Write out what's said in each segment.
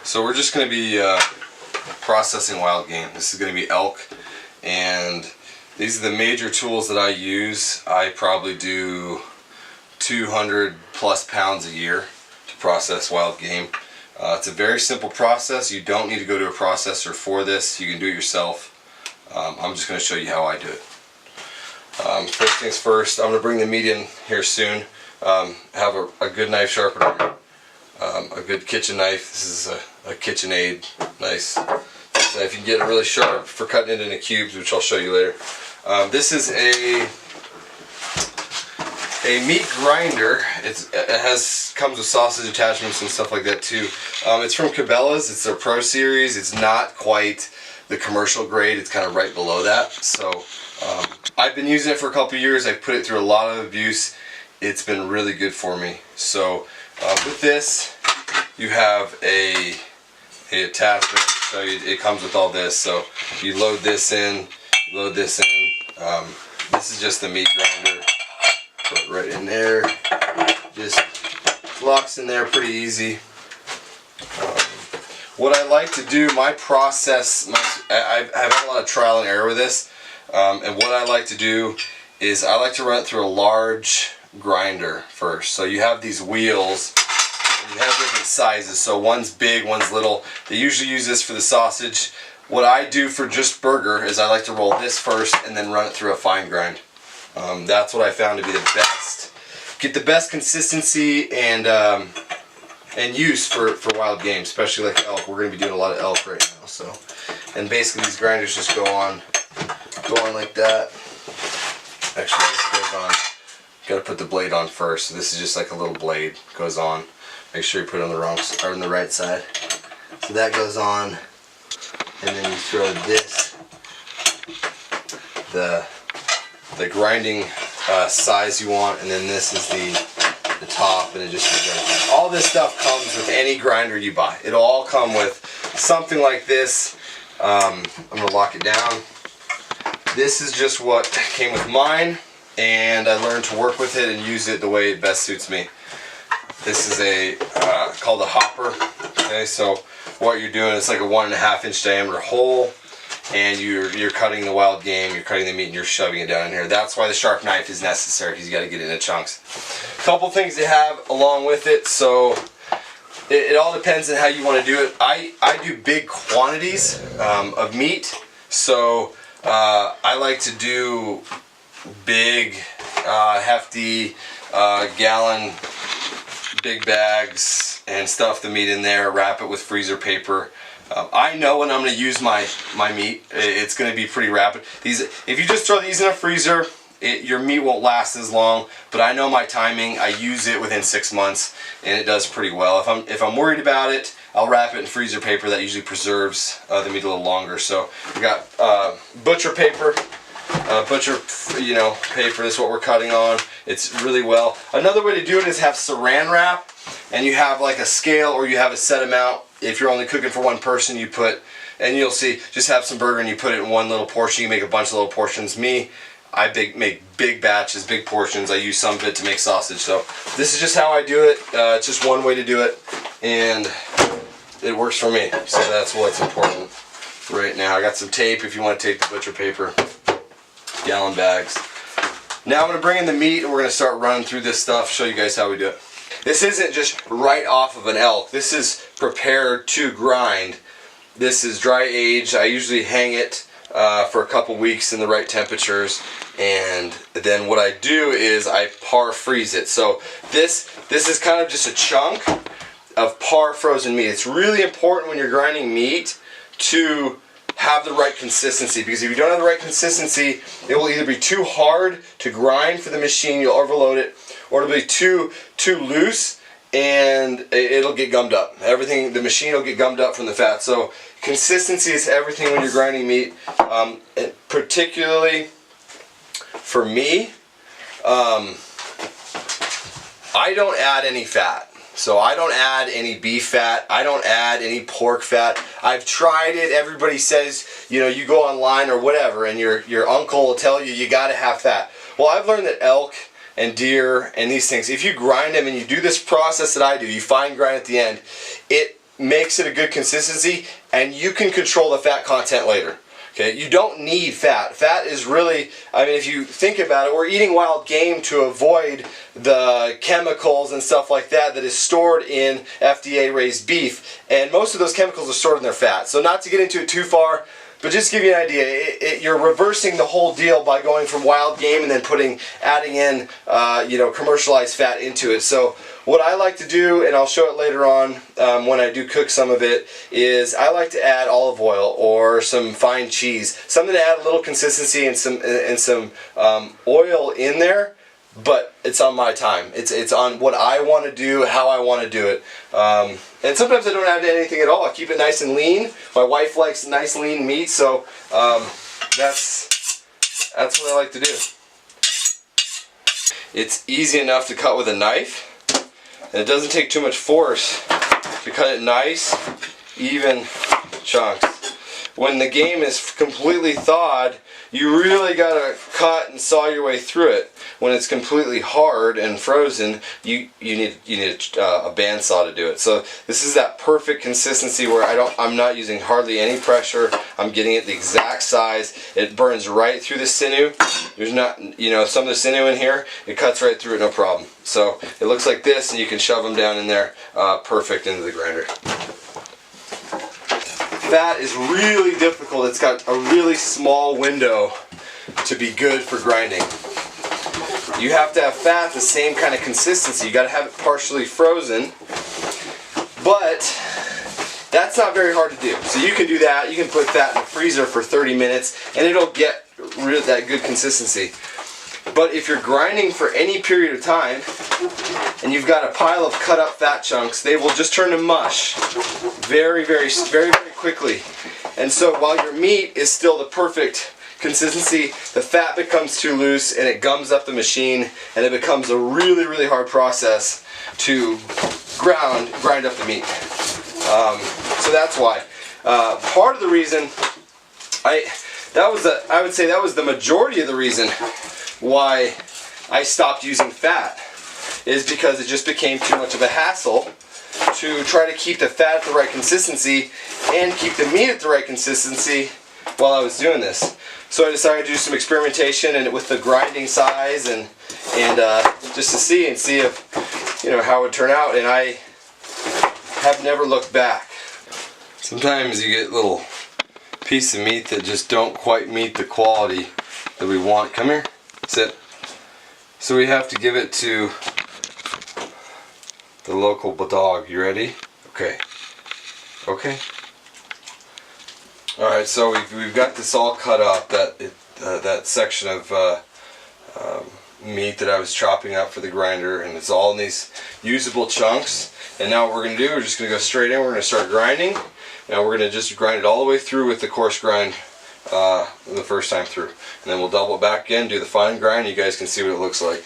So we're just going to be processing wild game. This is going to be elk, and these are the major tools that I use. I probably do 200 plus pounds a year to process wild game. It's a very simple process. You don't need to go to a processor for this. You can do it yourself. I'm just going to show you how I do it. First things first, I'm going to bring the meat in here soon. Have a good knife sharpener, a good kitchen knife. This is a KitchenAid, nice knife. You can get it really sharp for cutting it into cubes, which I'll show you later. This is a meat grinder. It comes with sausage attachments and stuff like that too. It's from Cabela's. It's their Pro Series. It's not quite the commercial grade. It's kind of right below that. So I've been using it for a couple years. I've put it through a lot of abuse. It's been really good for me. So with this, you have a attachment. So it comes with all this. So you load this in. This is just the meat grinder. Put it right in there. Just locks in there pretty easy. What I like to do, my process, I've had a lot of trial and error with this. And what I like to do is I like to run it through a large grinder first. So you have these wheels, and you have different sizes. So one's big, one's little. They usually use this for the sausage. What I do for just burger is I like to roll this first and then run it through a fine grind. That's what I found to be the best. Get the best consistency and use for wild game, especially like elk. We're going to be doing a lot of elk right now. So, and basically these grinders just go on like that. Actually, this goes on. Got to put the blade on first. So this is just like a little blade. Goes on. Make sure you put it on the wrong or on the right side. So that goes on, and then you throw this, the grinding size you want, and then this is the top, and it just goes. All this stuff comes with any grinder you buy. It'll all come with something like this. I'm gonna lock it down. This is just what came with mine, and I learned to work with it and use it the way it best suits me. This is called a hopper. Okay, so what you're doing is like a 1.5 inch diameter hole, and you're cutting the wild game, you're cutting the meat, and you're shoving it down in here. That's why the sharp knife is necessary, because you got to get it into chunks. A couple things they have along with it, so it all depends on how you want to do it. I do big quantities of meat, so I like to do big, hefty, gallon, big bags, and stuff the meat in there, wrap it with freezer paper. I know when I'm going to use my meat, it's going to be pretty rapid. If you just throw these in a freezer, your meat won't last as long, but I know my timing. I use it within 6 months, and it does pretty well. If I'm worried about it, I'll wrap it in freezer paper. That usually preserves the meat a little longer. So we got butcher paper, paper. This is what we're cutting on. It's really well. Another way to do it is have saran wrap, and you have like a scale, or you have a set amount. If you're only cooking for one person, you put, and you'll see, just have some burger and you put it in one little portion. You make a bunch of little portions. I make big batches, big portions. I use some of it to make sausage. So this is just how I do it. It's just one way to do it, and it works for me. So that's what's important right now. I got some tape if you want to take the butcher paper. Gallon bags. Now I'm going to bring in the meat, and we're going to start running through this stuff, show you guys how we do it. This isn't just right off of an elk. This is prepared to grind. This is dry aged. I usually hang it for a couple weeks in the right temperatures, and then what I do is I par freeze it. So this is kind of just a chunk of par frozen meat. It's really important when you're grinding meat to have the right consistency, because if you don't have the right consistency, it will either be too hard to grind for the machine, you'll overload it, or it'll be too loose and it'll get gummed up. The machine will get gummed up from the fat. So consistency is everything when you're grinding meat. Particularly for me, I don't add any fat. So I don't add any beef fat. I don't add any pork fat. I've tried it. Everybody says, you go online or whatever, and your uncle will tell you got to have fat. Well, I've learned that elk and deer and these things, if you grind them and you do this process that I do, you fine grind at the end, makes it a good consistency, and you can control the fat content later. Okay, you don't need fat. Fat is really, I mean, if you think about it, we're eating wild game to avoid the chemicals and stuff like that that is stored in FDA raised beef, and most of those chemicals are stored in their fat. So not to get into it too far, but just to give you an idea, you're reversing the whole deal by going from wild game and then adding in, commercialized fat into it. So what I like to do, and I'll show it later on when I do cook some of it, is I like to add olive oil or some fine cheese, something to add a little consistency and some oil in there. But it's on my time. It's on what I want to do, how I want to do it. And sometimes I don't add anything at all. I keep it nice and lean. My wife likes nice lean meat, so that's what I like to do. It's easy enough to cut with a knife, and it doesn't take too much force to cut it nice, even chunks. When the game is completely thawed, you really gotta cut and saw your way through it. When it's completely hard and frozen, you need a bandsaw to do it. So this is that perfect consistency where I'm not using hardly any pressure. I'm getting it the exact size. It burns right through the sinew. There's not, some of the sinew in here, it cuts right through it, no problem. So it looks like this, and you can shove them down in there, perfect into the grinder. Fat is really difficult. It's got a really small window to be good for grinding. You have to have fat the same kind of consistency. You got to have it partially frozen, but that's not very hard to do. So you can do that. You can put fat in the freezer for 30 minutes and it'll get that good consistency. But if you're grinding for any period of time and you've got a pile of cut up fat chunks, they will just turn to mush very, very, very, very quickly. And so while your meat is still the perfect consistency, the fat becomes too loose and it gums up the machine, and it becomes a really, really hard process to grind up the meat. So that's why. Part of the reason, I would say that was the majority of the reason why I stopped using fat, is because it just became too much of a hassle to try to keep the fat at the right consistency and keep the meat at the right consistency while I was doing this. So I decided to do some experimentation and with the grinding size and just to see if how it would turn out, and I have never looked back. Sometimes you get little pieces of meat that just don't quite meet the quality that we want. Come here, sit. So we have to give it to the local dog. You ready? Okay. Okay. All right. So we've got this all cut up. That section of meat that I was chopping up for the grinder, and it's all in these usable chunks. And now what we're going to do, we're just going to go straight in. We're going to start grinding. Now we're going to just grind it all the way through with the coarse grind the first time through. And then we'll double it back again, do the fine grind. You guys can see what it looks like.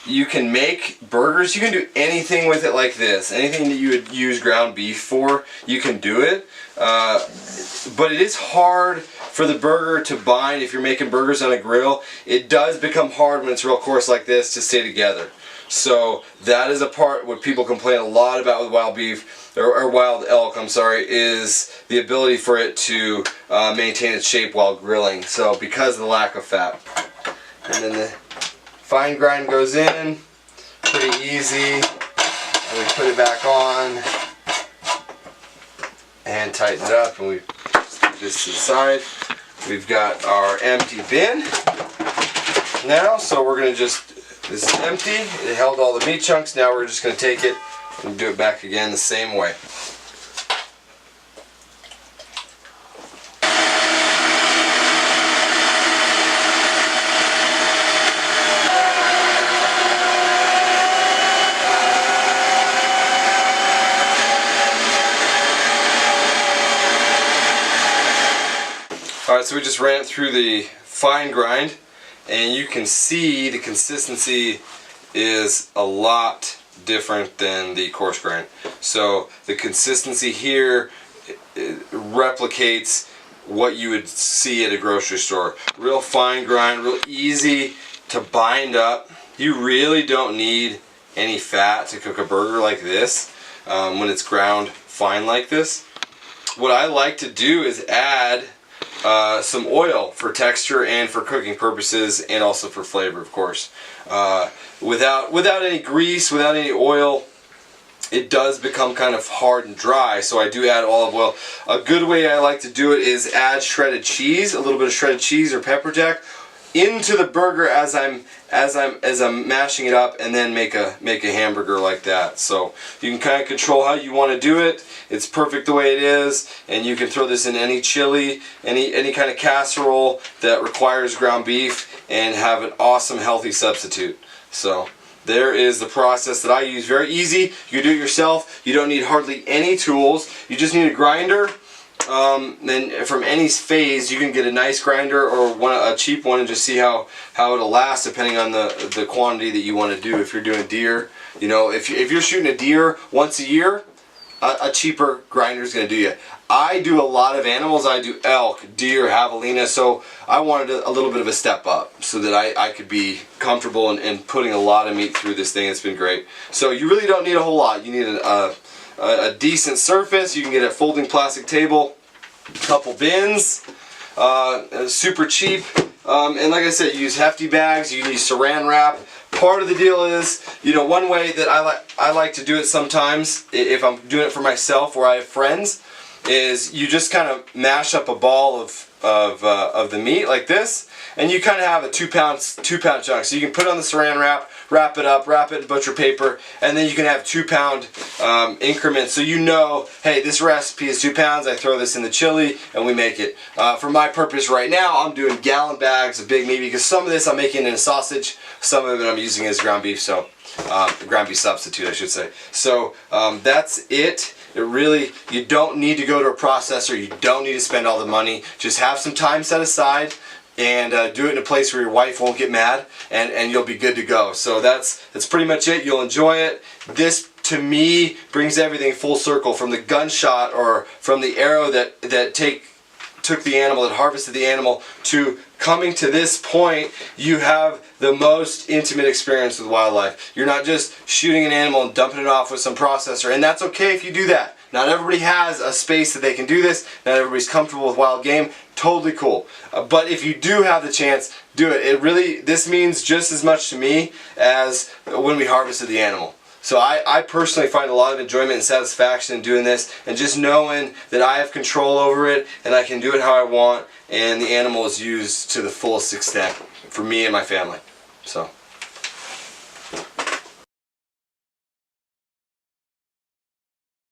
You can make burgers, you can do anything with it like this. Anything that you would use ground beef for, you can do it. But it is hard for the burger to bind if you're making burgers on a grill. It does become hard when it's real coarse like this to stay together. So that is a part what people complain a lot about with wild beef, or wild elk, I'm sorry, is the ability for it to maintain its shape while grilling. So because of the lack of fat. And then the fine grind goes in, pretty easy, and we put it back on and tighten it up, and we just put this to the side. We've got our empty bin now, so we're going to just, this is empty, it held all the meat chunks, now we're just going to take it and do it back again the same way. Alright, so we just ran it through the fine grind, and you can see the consistency is a lot different than the coarse grind. So the consistency here replicates what you would see at a grocery store. Real fine grind, real easy to bind up. You really don't need any fat to cook a burger like this when it's ground fine like this. What I like to do is add some oil for texture and for cooking purposes, and also for flavor, of course. Without any grease, without any oil, it does become kind of hard and dry, so I do add olive oil. A good way I like to do it is add shredded cheese, a little bit of shredded cheese or pepper jack, into the burger as I'm mashing it up, and then make a hamburger like that. So you can kind of control how you want to do it. It's perfect the way it is, and you can throw this in any chili, any kind of casserole that requires ground beef, and have an awesome healthy substitute. So there is the process that I use. Very easy. You can do it yourself. You don't need hardly any tools. You just need a grinder. Then from any phase you can get a nice grinder or a cheap one, and just see how it'll last depending on the quantity that you want to do. If you're doing deer, you know, if you're shooting a deer once a year, a cheaper grinder is going to do you. I do a lot of animals. I do elk, deer, javelina, so I wanted a little bit of a step up so that I could be comfortable in putting a lot of meat through this thing. It's been great. So you really don't need a whole lot. You need a decent surface. You can get a folding plastic table, a couple bins, super cheap, and like I said, you use hefty bags, you can use saran wrap. Part of the deal is, you know, one way that I like to do it sometimes, if I'm doing it for myself or I have friends, is you just kind of mash up a ball of the meat like this, and you kind of have a 2 pound chunk. So you can put it on the saran wrap, wrap it up, wrap it in butcher paper, and then you can have 2 pound increments. So you know, hey, this recipe is 2 pounds. I throw this in the chili and we make it. For my purpose right now, I'm doing gallon bags of big meat, because some of this I'm making in a sausage, some of it I'm using as ground beef. So ground beef substitute, I should say. So that's it. It really, you don't need to go to a processor. You don't need to spend all the money. Just have some time set aside, and do it in a place where your wife won't get mad, and you'll be good to go. So that's pretty much it. You'll enjoy it. This, to me, brings everything full circle, from the gunshot or from the arrow that took the animal, that harvested the animal, to coming to this point. You have the most intimate experience with wildlife. You're not just shooting an animal and dumping it off with some processor, and that's okay if you do that. Not everybody has a space that they can do this. Not everybody's comfortable with wild game. Totally cool. But if you do have the chance, do it. This means just as much to me as when we harvested the animal. So I personally find a lot of enjoyment and satisfaction in doing this, and just knowing that I have control over it and I can do it how I want, and the animal is used to the fullest extent for me and my family. So